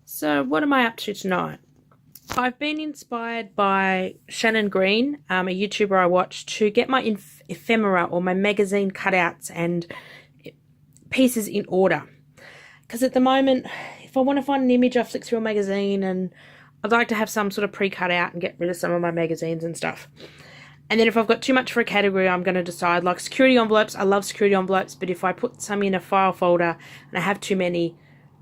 So what am I up to tonight? I've been inspired by Shannon Green, a YouTuber I watch, to get my ephemera or my magazine cutouts and pieces in order. Because at the moment, if I want to find an image, I flick through a magazine and I'd like to have some sort of pre-cut out and get rid of some of my magazines and stuff. And then if I've got too much for a category, I'm going to decide, like security envelopes, I love security envelopes, but if I put some in a file folder and I have too many,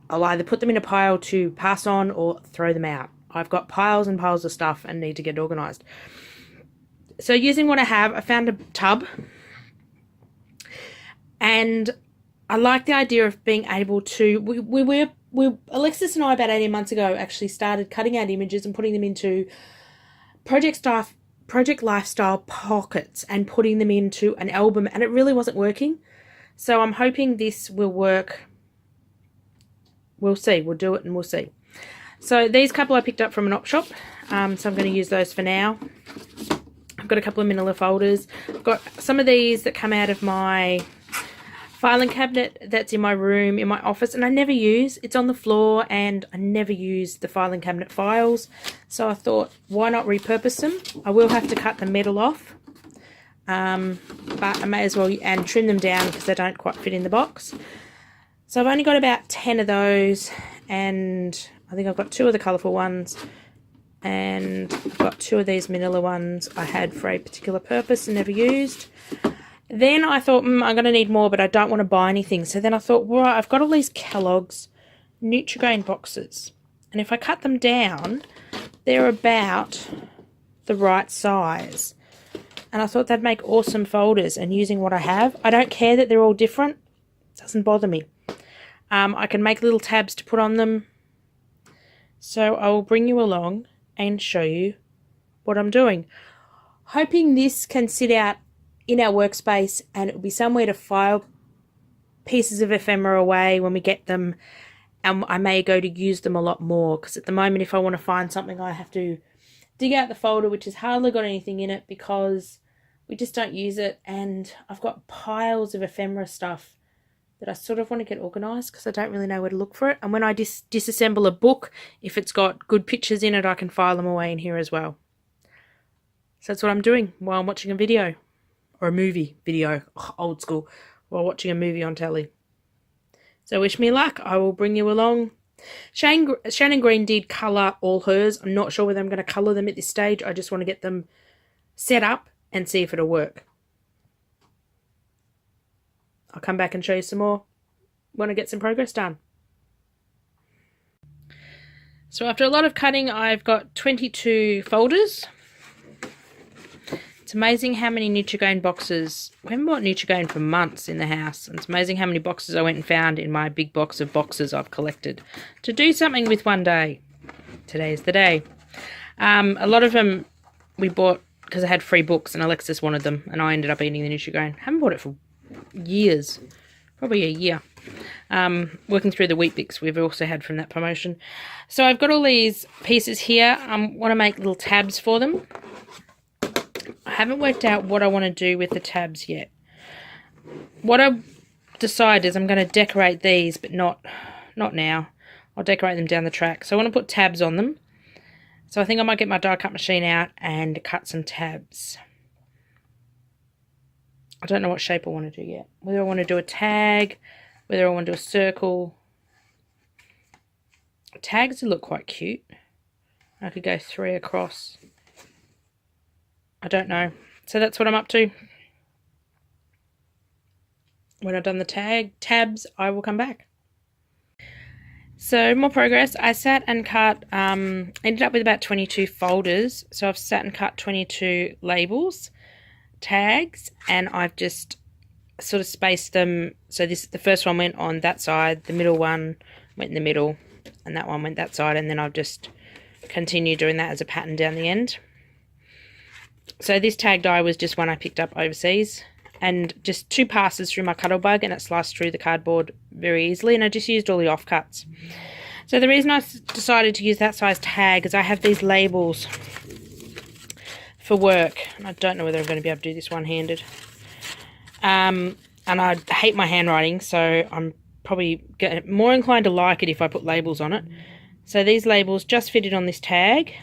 I'll either put them in a pile to pass on or throw them out. I've got piles and piles of stuff and need to get organised. So using what I have, I found a tub. And I like the idea of being able to... Alexis and I, about 18 months ago, actually started cutting out images and putting them into Project Lifestyle pockets and putting them into an album. And it really wasn't working. So I'm hoping this will work. We'll see. We'll do it and we'll see. So these couple I picked up from an op shop. So I'm going to use those for now. I've got a couple of manila folders. I've got some of these that come out of my filing cabinet that's in my room, in my office, and I never use. It's on the floor and I never use the filing cabinet files. So I thought, why not repurpose them? I will have to cut the metal off. But I may as well and trim them down because they don't quite fit in the box. So I've only got about 10 of those, and I think I've got 2 of the colourful ones, and I've got 2 of these manila ones I had for a particular purpose and never used. Then I thought, I'm going to need more, but I don't want to buy anything. So then I thought, well, I've got all these Kellogg's Nutrigrain boxes, and if I cut them down, they're about the right size. And I thought they'd make awesome folders, and using what I have, I don't care that they're all different. It doesn't bother me. I can make little tabs to put on them. So I will bring you along and show you what I'm doing. Hoping this can sit out in our workspace and it will be somewhere to file pieces of ephemera away when we get them. And I may go to use them a lot more, because at the moment if I want to find something I have to dig out the folder, which has hardly got anything in it because we just don't use it. And I've got piles of ephemera stuff that I sort of want to get organised because I don't really know where to look for it. And when I disassemble a book, if it's got good pictures in it, I can file them away in here as well. So that's what I'm doing while I'm watching a video. Or a movie video. Oh, old school. While watching a movie on telly. So wish me luck. I will bring you along. Shannon Green did colour all hers. I'm not sure whether I'm going to colour them at this stage. I just want to get them set up and see if it'll work. I'll come back and show you some more when I get some progress done. So after a lot of cutting, I've got 22 folders. It's amazing how many Nutrigrain boxes. We haven't bought Nutrigrain for months in the house. And it's amazing how many boxes I went and found in my big box of boxes I've collected to do something with one day. Today's the day. A lot of them we bought because I had free books and Alexis wanted them, and I ended up eating the Nutrigrain. Haven't bought it for years, probably a year. Working through the wheat bix we've also had from that promotion. So I've got all these pieces here. I want to make little tabs for them. I haven't worked out what I want to do with the tabs yet. What I've decided is I'm going to decorate these, but not now. I'll decorate them down the track. So I want to put tabs on them. So I think I might get my die cut machine out and cut some tabs. I don't know what shape I want to do yet. Whether I want to do a tag, whether I want to do a circle. Tags look quite cute. I could go 3 across. I don't know. So that's what I'm up to. When I've done the tabs, I will come back. So more progress. I sat and cut, ended up with about 22 folders. So I've sat and cut 22 labels, tags, and I've just sort of spaced them. So the first one went on that side, the middle one went in the middle, and that one went that side, and then I've just continued doing that as a pattern down the end. So this tag die was just one I picked up overseas, and just 2 passes through my cuddle bug and it sliced through the cardboard very easily, and I just used all the offcuts. So the reason I decided to use that size tag is I have these labels for work, and I don't know whether I'm going to be able to do this one-handed. And I hate my handwriting, so I'm probably more inclined to like it if I put labels on it. So these labels just fitted on this tag.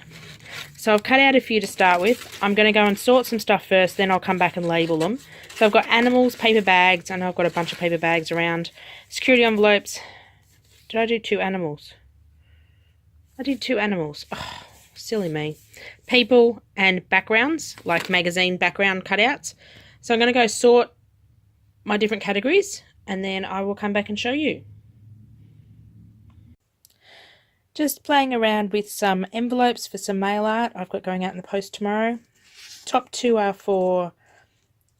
So I've cut out a few to start with. I'm going to go and sort some stuff first, then I'll come back and label them. So I've got animals, paper bags, and I've got a bunch of paper bags around. Security envelopes. Did I do 2 animals? I did 2 animals. Oh, silly me. People and backgrounds, like magazine background cutouts. So I'm going to go sort my different categories, and then I will come back and show you. Just playing around with some envelopes for some mail art I've got going out in the post tomorrow. Top 2 are for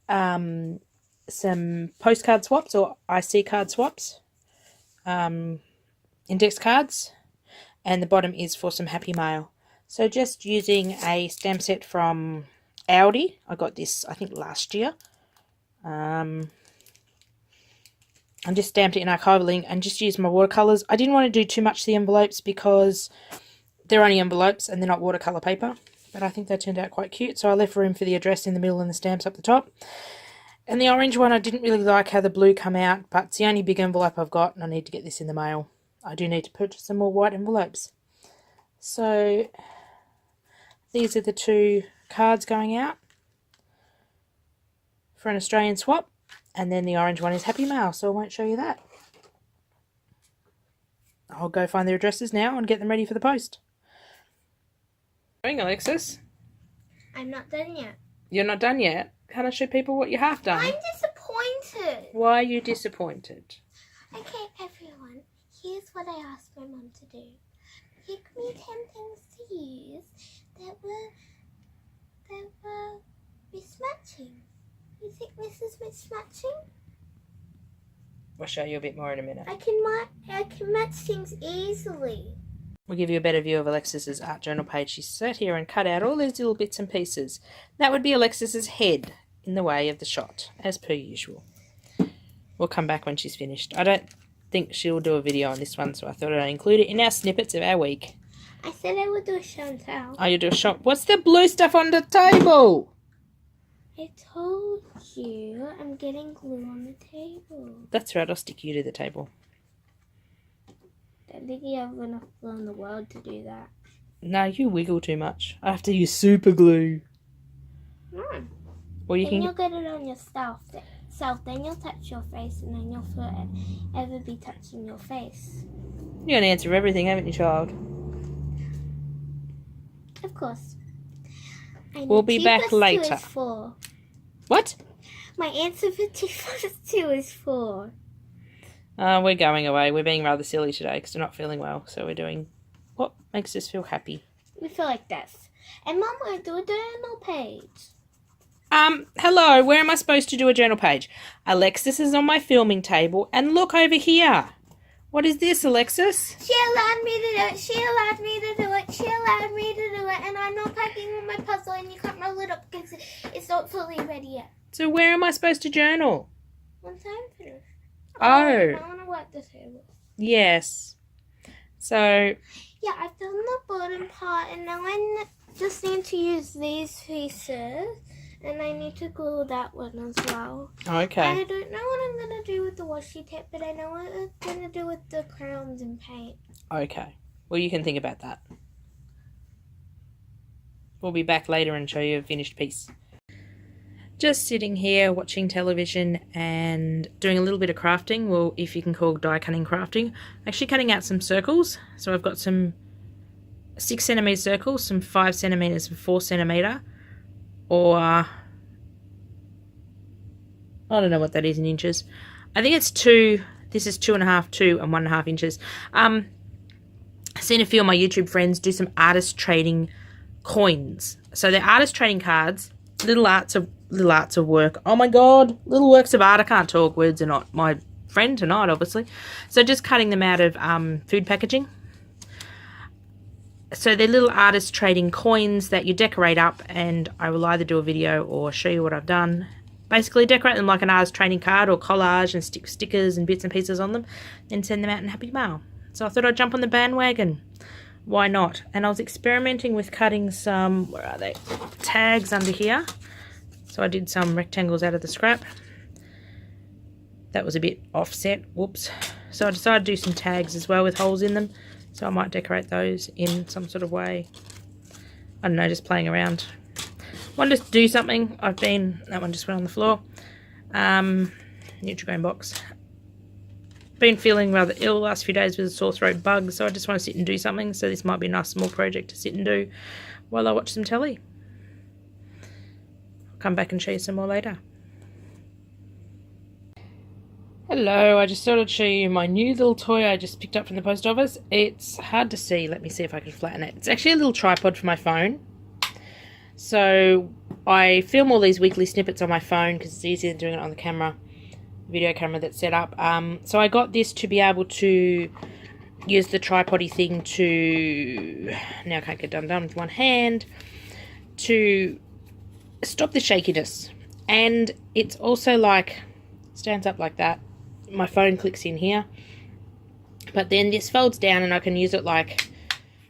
some postcard swaps or IC card swaps, index cards, and the bottom is for some happy mail. So just using a stamp set from Aldi. I got this, I think, last year. I just stamped it in archival ink and just used my watercolours. I didn't want to do too much to the envelopes because they're only envelopes and they're not watercolour paper. But I think they turned out quite cute. So I left room for the address in the middle and the stamps up the top. And the orange one, I didn't really like how the blue come out. But it's the only big envelope I've got and I need to get this in the mail. I do need to purchase some more white envelopes. So these are the 2 cards going out for an Australian swap. And then the orange one is Happy Mail, so I won't show you that. I'll go find their addresses now and get them ready for the post. What are you doing, Alexis? I'm not done yet. You're not done yet? Can't I show people what you have done? I'm disappointed. Why are you disappointed? Okay, everyone. Here's what I asked my mum to do. Pick me 10 things to use that were mismatching. You think this is mismatching? We'll show you a bit more in a minute. I can match things easily. We'll give you a better view of Alexis's art journal page. She sat here and cut out all these little bits and pieces. That would be Alexis's head in the way of the shot, as per usual. We'll come back when she's finished. I don't think she'll do a video on this one, so I thought I'd include it in our snippets of our week. I said I would do a show and tell. Oh, you'll do a shot. What's the blue stuff on the table? I told you I'm getting glue on the table. That's right, I'll stick you to the table. I don't think you have enough glue in the world to do that. No, you wiggle too much. I have to use super glue. No. Well, you Then you'll get it on yourself. Then you'll touch your face, and then you'll forever be touching your face. You're going to answer everything, haven't you, child? Of course. We'll be back later. 2 is 4. What? My answer for 2 plus 2 is 4. We're going away. We're being rather silly today because we're not feeling well. So we're doing what makes us feel happy. We feel like this. And Mum won't do a journal page. Hello. Where am I supposed to do a journal page? Alexis is on my filming table. And look over here. What is this, Alexis? She allowed me to do it. She allowed me to do it. She allowed me to do it. And I'm not packing with my puzzle and you can't roll it up because it's not fully ready yet. So where am I supposed to journal? Once I'm finished. Oh. I want to wipe the table. Yes. So. Yeah, I've done the bottom part and now I just need to use these pieces. And I need to glue that one as well. Okay. I don't know what I'm going to do with the washi tape, but I know what I'm going to do with the crowns and paint. Okay. Well, you can think about that. We'll be back later and show you a finished piece. Just sitting here watching television and doing a little bit of crafting. Well, if you can call die cutting crafting. I'm actually cutting out some circles. So I've got some 6 centimetre circles, some 5 centimetres and 4 centimetre. Or, I don't know what that is in inches. I think it's 2, this is 2.5, 2 and 1.5 inches. I've seen a few of my YouTube friends do some artist trading coins. So they're artist trading cards, little arts of work. Oh my God, little works of art. I can't talk, words are not my friend tonight, obviously. So just cutting them out of food packaging. So they're little artists trading coins that you decorate up, and I will either do a video or show you what I've done. Basically decorate them like an artist trading card or collage and stick stickers and bits and pieces on them and send them out in happy mail. So I thought I'd jump on the bandwagon. Why not? And I was experimenting with cutting some, where are they, tags under here. So I did some rectangles out of the scrap. That was a bit offset, whoops. So I decided to do some tags as well with holes in them. So I might decorate those in some sort of way. I don't know, just playing around. Wanted to do something. That one just went on the floor. Nutrigrain box. Been feeling rather ill the last few days with a sore throat bug, so I just want to sit and do something. So this might be a nice small project to sit and do while I watch some telly. I'll come back and show you some more later. Hello, I just thought I'd show you my new little toy I just picked up from the post office. It's hard to see. Let me see if I can flatten it. It's actually a little tripod for my phone. So I film all these weekly snippets on my phone because it's easier than doing it on the camera, video camera that's set up. So I got this to be able to use the tripod-y thing to, now I can't get done with one hand, to stop the shakiness. And it's also like, stands up like that. My phone clicks in here, but then this folds down and I can use it like,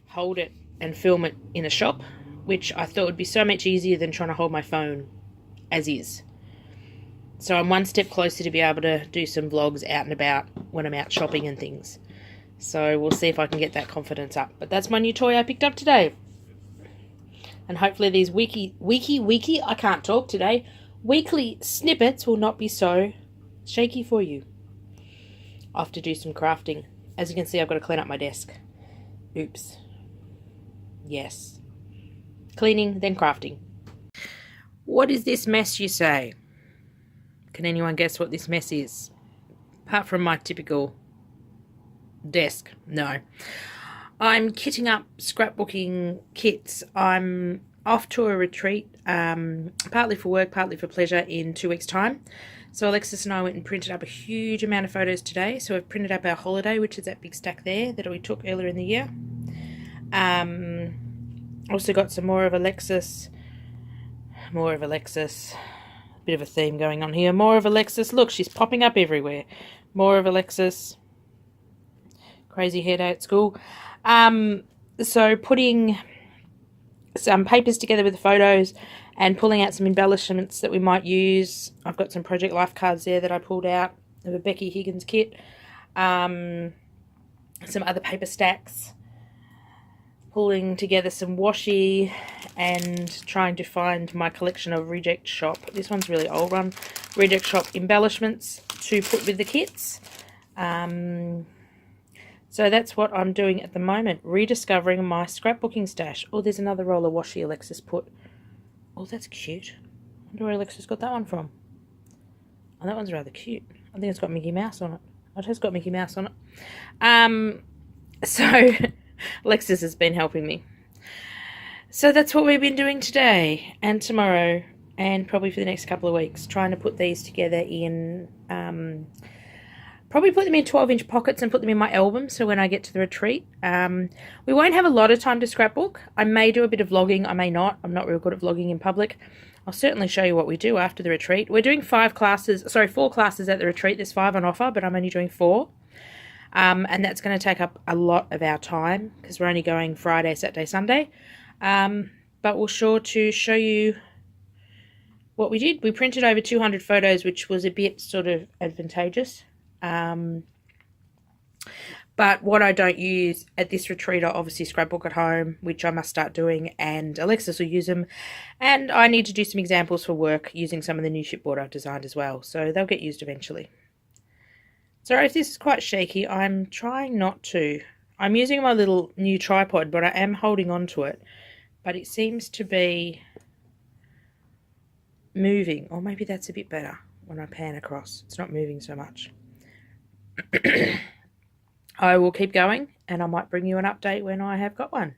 hold it and film it in a shop, which I thought would be so much easier than trying to hold my phone as is. So I'm one step closer to be able to do some vlogs out and about when I'm out shopping and things. So we'll see if I can get that confidence up. But that's my new toy I picked up today. And hopefully these I can't talk today, weekly snippets will not be so shaky for you. I'll have to do some crafting. As you can see, I've got to clean up my desk. Oops. Yes. Cleaning, then crafting. What is this mess, you say? Can anyone guess what this mess is? Apart from my typical desk. No. I'm kitting up scrapbooking kits. I'm off to a retreat, partly for work, partly for pleasure, in 2 weeks' time. So Alexis and I went and printed up a huge amount of photos today. So we've printed up our holiday, which is that big stack there that we took earlier in the year. Also got some more of Alexis. Bit of a theme going on here. More of Alexis. Look, she's popping up everywhere. More of Alexis. Crazy hair day at school. So putting some papers together with the photos and pulling out some embellishments that we might use. I've got some Project Life cards there that I pulled out of a Becky Higgins kit. Some other paper stacks. Pulling together some washi and trying to find my collection of Reject Shop. This one's really old one. Reject Shop embellishments to put with the kits. So that's what I'm doing at the moment. Rediscovering my scrapbooking stash. Oh, there's another roll of washi Alexis put. Oh, that's cute. I wonder where Alexis got that one from. Oh, that one's rather cute. I think it's got Mickey Mouse on it. It has got Mickey Mouse on it. So Alexis has been helping me. So that's what we've been doing today and tomorrow and probably for the next couple of weeks. Trying to put these together in... probably put them in 12-inch pockets and put them in my album so when I get to the retreat. We won't have a lot of time to scrapbook. I may do a bit of vlogging, I may not. I'm not real good at vlogging in public. I'll certainly show you what we do after the retreat. We're doing 4 classes at the retreat. There's 5 on offer, but I'm only doing 4. And that's going to take up a lot of our time because we're only going Friday, Saturday, Sunday. But we'll sure to show you what we did. We printed over 200 photos, which was a bit sort of advantageous. But what I don't use at this retreat, I obviously scrapbook at home, which I must start doing, and Alexis will use them. And I need to do some examples for work using some of the new chipboard I've designed as well. So they'll get used eventually. Sorry if this is quite shaky. I'm trying not to. I'm using my little new tripod, but I am holding on to it. But it seems to be moving. Or maybe that's a bit better when I pan across. It's not moving so much. I will keep going and I might bring you an update when I have got one.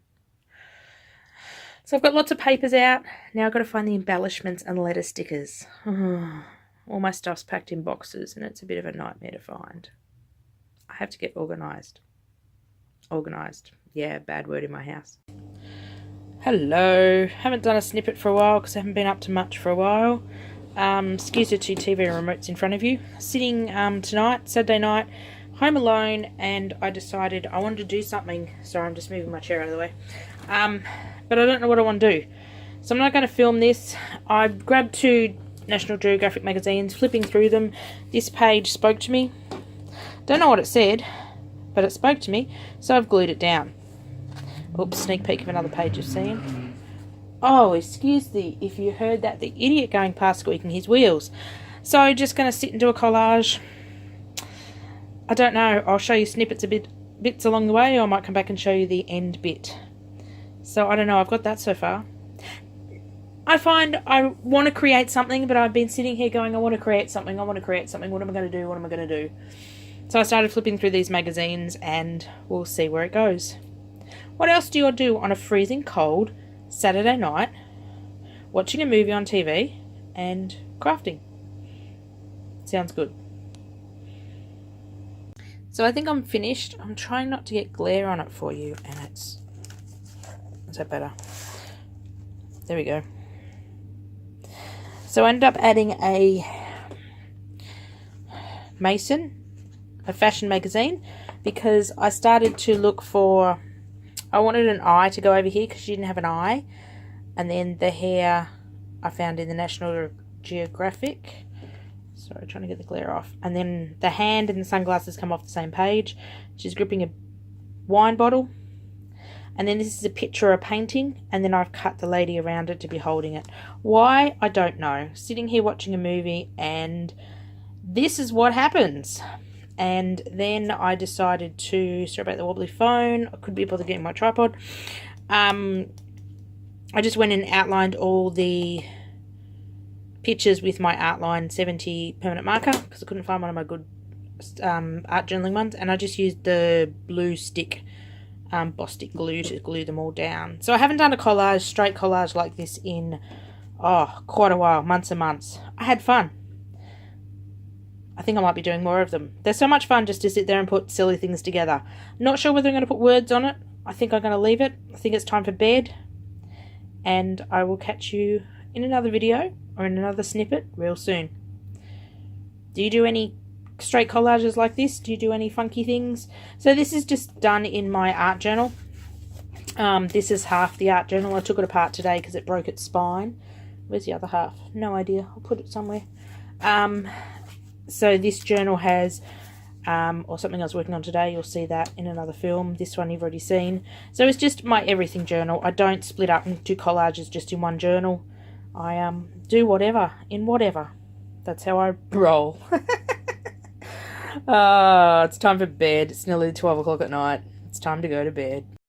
So I've got lots of papers out. Now I've got to find the embellishments and letter stickers. All my stuff's packed in boxes and it's a bit of a nightmare to find. I have to get organised. Organised. Yeah, bad word in my house. Hello. Haven't done a snippet for a while because I haven't been up to much for a while. Excuse the 2 TV remotes in front of you. Sitting tonight, Saturday night, home alone, and I decided I wanted to do something. Sorry, I'm just moving my chair out of the way. But I don't know what I want to do. So I'm not going to film this. I grabbed 2 National Geographic magazines, flipping through them. This page spoke to me. Don't know what it said, but it spoke to me, so I've glued it down. Oops, sneak peek of another page of seam. Oh, excuse the, if you heard that, the idiot going past squeaking his wheels. So just going to sit and do a collage. I don't know, I'll show you snippets bits along the way, or I might come back and show you the end bit. So I don't know, I've got that so far. I find I want to create something, but I've been sitting here going, I want to create something, what am I going to do, what am I going to do? So I started flipping through these magazines and we'll see where it goes. What else do you do on a freezing cold Saturday night, watching a movie on TV and crafting? Sounds good. So I think I'm finished. I'm trying not to get glare on it for you, and is that better? There we go. So I ended up adding a Mason, a fashion magazine, because I started to look for, I wanted an eye to go over here because she didn't have an eye, and then the hair I found in the National Geographic. Sorry, trying to get the glare off. And then the hand and the sunglasses come off the same page. She's gripping a wine bottle. And then this is a picture of a painting, and then I've cut the lady around it to be holding it. Why? I don't know. Sitting here watching a movie, and this is what happens. And then I decided to, sorry about the wobbly phone, I couldn't be bothered getting my tripod. I just went and outlined all the pictures with my outline 70 permanent marker, because I couldn't find one of my good art journaling ones, and I just used the blue stick Boss stick glue to glue them all down. So I haven't done a collage, straight collage like this in quite a while, months and months. I had fun. I think I might be doing more of them. They're so much fun just to sit there and put silly things together. Not sure whether I'm going to put words on it. I think I'm going to leave it. I think it's time for bed, and I will catch you in another video or in another snippet real soon. Do you do any straight collages like this? Do you do any funky things? So this is just done in my art journal. This is half the art journal. I took it apart today because it broke its spine. Where's the other half? No idea. I'll put it somewhere. So this journal has or something I was working on today. You'll see that in another film. This one you've already seen. So it's just my everything journal. I don't split up into collages just in one journal. I do whatever in whatever. That's how I roll. It's time for bed. It's nearly 12 o'clock at night. It's time to go to bed.